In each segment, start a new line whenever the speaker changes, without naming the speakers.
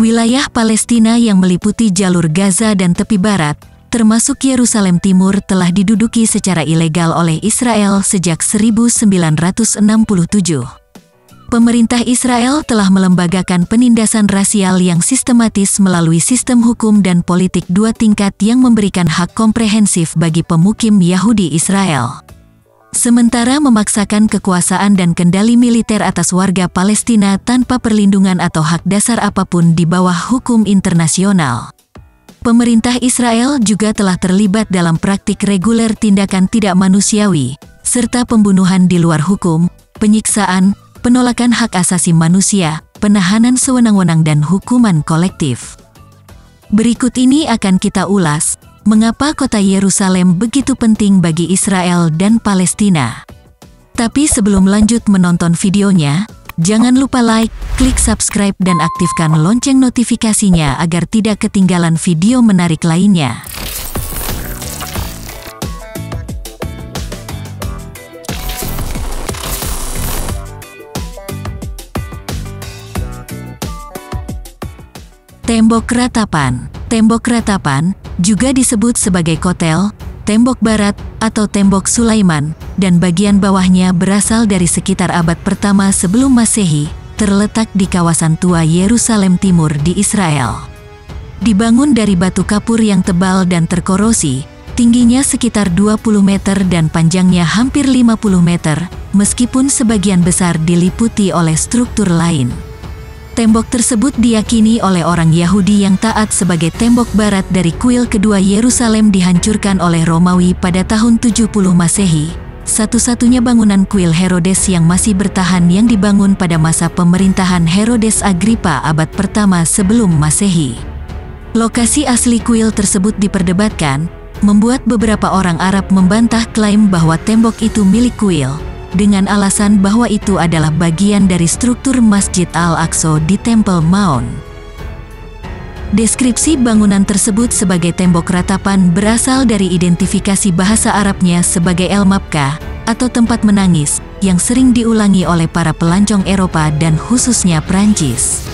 Wilayah Palestina yang meliputi jalur Gaza dan tepi barat, termasuk Yerusalem Timur, telah diduduki secara ilegal oleh Israel sejak 1967. Pemerintah Israel telah melembagakan penindasan rasial yang sistematis melalui sistem hukum dan politik dua tingkat yang memberikan hak komprehensif bagi pemukim Yahudi Israel. Sementara memaksakan kekuasaan dan kendali militer atas warga Palestina tanpa perlindungan atau hak dasar apapun di bawah hukum internasional. Pemerintah Israel juga telah terlibat dalam praktik reguler tindakan tidak manusiawi, serta pembunuhan di luar hukum, penyiksaan, penolakan hak asasi manusia, penahanan sewenang-wenang dan hukuman kolektif. Berikut ini akan kita ulas, mengapa kota Yerusalem begitu penting bagi Israel dan Palestina. Tapi sebelum lanjut menonton videonya, jangan lupa like, klik subscribe dan aktifkan lonceng notifikasinya agar tidak ketinggalan video menarik lainnya. Tembok Ratapan. Tembok Ratapan juga disebut sebagai Kotel, Tembok Barat, atau Tembok Sulaiman, dan bagian bawahnya berasal dari sekitar abad pertama sebelum Masehi, terletak di kawasan tua Yerusalem Timur di Israel. Dibangun dari batu kapur yang tebal dan terkorosi, tingginya sekitar 20 meter dan panjangnya hampir 50 meter, meskipun sebagian besar diliputi oleh struktur lain. Tembok tersebut diyakini oleh orang Yahudi yang taat sebagai tembok barat dari kuil kedua Yerusalem dihancurkan oleh Romawi pada tahun 70 Masehi, satu-satunya bangunan kuil Herodes yang masih bertahan yang dibangun pada masa pemerintahan Herodes Agripa abad pertama sebelum Masehi. Lokasi asli kuil tersebut diperdebatkan, membuat beberapa orang Arab membantah klaim bahwa tembok itu milik kuil, dengan alasan bahwa itu adalah bagian dari struktur Masjid Al-Aqsa di Temple Mount. Deskripsi bangunan tersebut sebagai tembok ratapan berasal dari identifikasi bahasa Arabnya sebagai El-Mabka, atau tempat menangis, yang sering diulangi oleh para pelancong Eropa dan khususnya Prancis.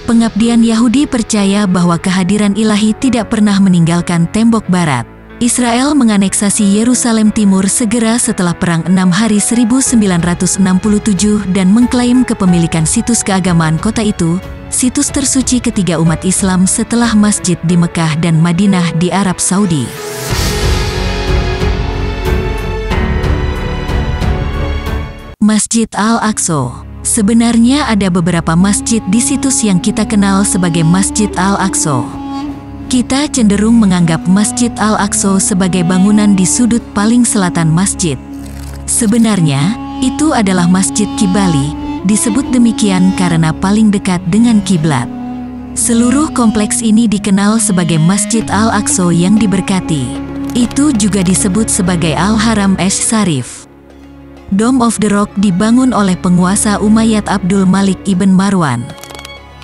Pengabdian Yahudi percaya bahwa kehadiran ilahi tidak pernah meninggalkan tembok barat. Israel menganeksasi Yerusalem Timur segera setelah Perang 6 Hari 1967 dan mengklaim kepemilikan situs keagamaan kota itu, situs tersuci ketiga umat Islam setelah masjid di Mekah dan Madinah di Arab Saudi. Masjid Al-Aqsa. Sebenarnya ada beberapa masjid di situs yang kita kenal sebagai Masjid Al-Aqsa. Kita cenderung menganggap Masjid Al-Aqsa sebagai bangunan di sudut paling selatan masjid. Sebenarnya, itu adalah Masjid Kibali, disebut demikian karena paling dekat dengan kiblat. Seluruh kompleks ini dikenal sebagai Masjid Al-Aqsa yang diberkati. Itu juga disebut sebagai Al-Haram Esh-Sharif. Dome of the Rock dibangun oleh penguasa Umayyad Abdul Malik ibn Marwan.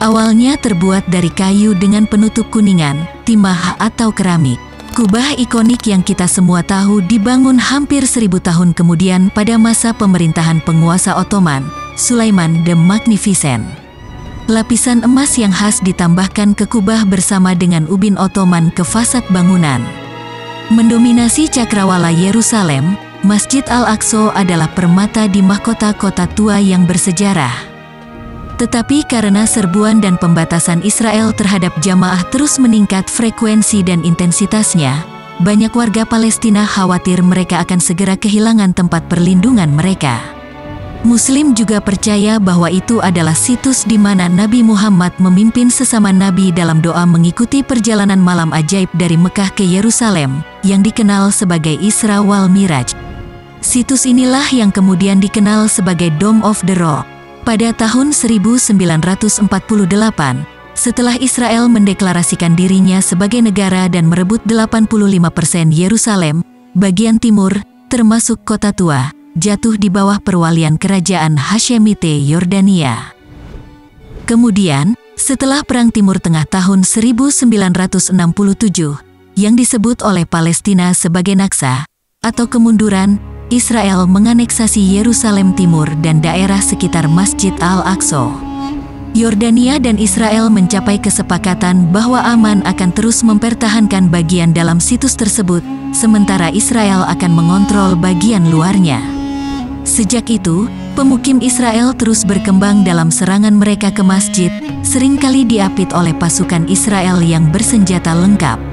Awalnya terbuat dari kayu dengan penutup kuningan, timah atau keramik. Kubah ikonik yang kita semua tahu dibangun hampir 1000 tahun kemudian pada masa pemerintahan penguasa Ottoman, Sulaiman the Magnificent. Lapisan emas yang khas ditambahkan ke kubah bersama dengan ubin Ottoman ke fasad bangunan. Mendominasi cakrawala Yerusalem, Masjid Al-Aqsa adalah permata di mahkota kota tua yang bersejarah. Tetapi karena serbuan dan pembatasan Israel terhadap jamaah terus meningkat frekuensi dan intensitasnya, banyak warga Palestina khawatir mereka akan segera kehilangan tempat perlindungan mereka. Muslim juga percaya bahwa itu adalah situs di mana Nabi Muhammad memimpin sesama nabi dalam doa mengikuti perjalanan malam ajaib dari Mekah ke Yerusalem, yang dikenal sebagai Isra wal Miraj. Situs inilah yang kemudian dikenal sebagai Dome of the Rock. Pada tahun 1948, setelah Israel mendeklarasikan dirinya sebagai negara dan merebut 85% Yerusalem, bagian timur, termasuk kota tua, jatuh di bawah perwalian kerajaan Hashemite Yordania. Kemudian, setelah Perang Timur Tengah tahun 1967, yang disebut oleh Palestina sebagai Naksa, atau kemunduran, Israel menganeksasi Yerusalem Timur dan daerah sekitar Masjid Al-Aqsa. Yordania dan Israel mencapai kesepakatan bahwa Aman akan terus mempertahankan bagian dalam situs tersebut, sementara Israel akan mengontrol bagian luarnya. Sejak itu, pemukim Israel terus berkembang dalam serangan mereka ke masjid, seringkali diapit oleh pasukan Israel yang bersenjata lengkap.